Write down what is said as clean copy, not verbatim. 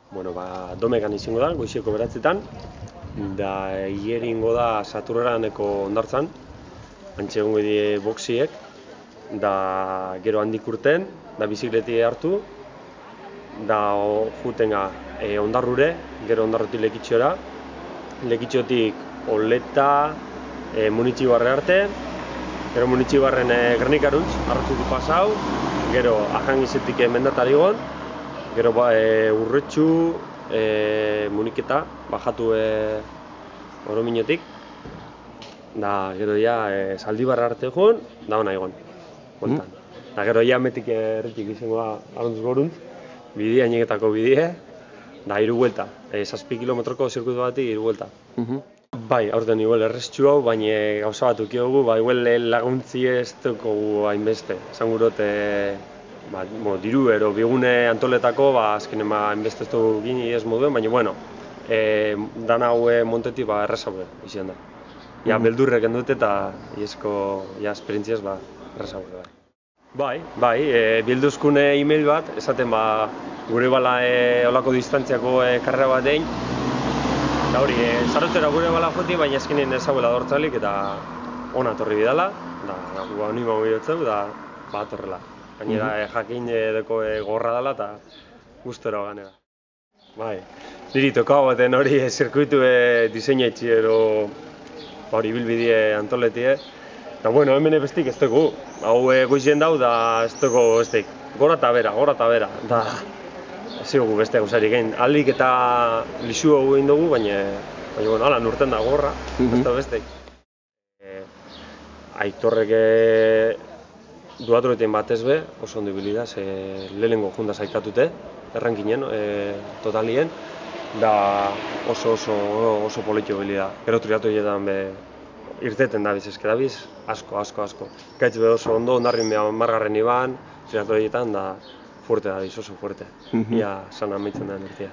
Domekan izango da, goizeko 9:00, da hieringo da Saturraneko hondartzan, antxe egongo die boxiek, da gero handik urten, da bizikletia hartu, da jutenga Hondarrure, gero Hondarrutik Lekitxora, Lekitxotik Oleta, Munitxibarre arte, gero Munitxibarren Gernikaruntz, Arratzutik pasau, gero Ajangizetik Mendatarigon, gero Urretxu, Muniketa, bajatu Oromiñotik, da gero ja Zaldibarra arte joan, da hona egon, bueltan. Da gero ja metik erretik izango da Arruntz Goruntz, bidea, Ainegetako bidea, da 3 buelta, 7 kilometroko zirkuitu batik 3 buelta. Bai, aurten igual erreztxu hau, baina gauza bat ukiogu, igual laguntzi ez dugu hainbeste. Esan gurot, diru ero bigune antoletako, azkenen hainbeste ez dugu gini ez moduen, baina bueno, dana hau montetik errezau izan da. Ja, beldurrek endute eta iesko esperientziaz errezau da. Bai, bilduzkune e-mail bat, esaten gure bala olako distantziako karrera bat egin. Da hori, zarotera gure bala joti, baina ezkinen ezaguela dortzalik eta ona torri bidala, da gu anima mobidotzeu, da atorrela. Gainera jakin deko gorra dela eta gustora ganera. Bai, niri tokau baten hori zirkuitu diseinatzi ero hori bilbidie antoletie. Da bueno, hemen bestik ez dugu, hau goizien dau da ez dugu bestik, gora eta bera, da ez dugu beste gauzarik egin. Aldik eta lisu hau egin dugu, baina bueno, ala nurten da gorra, ez da bestek. Aitorrek duaturetin batez be, oso ondo ibili da, lehenengo junda zaikatute, errankinen, totalien, da oso politxo ibili da. Gero triatoietan be irteten da biz, asko. Gaitz be oso ondo, Hondarrin 10. iban, triatoietan da fuerte da biz, oso fuerte. Ia sana amaitzen da energia.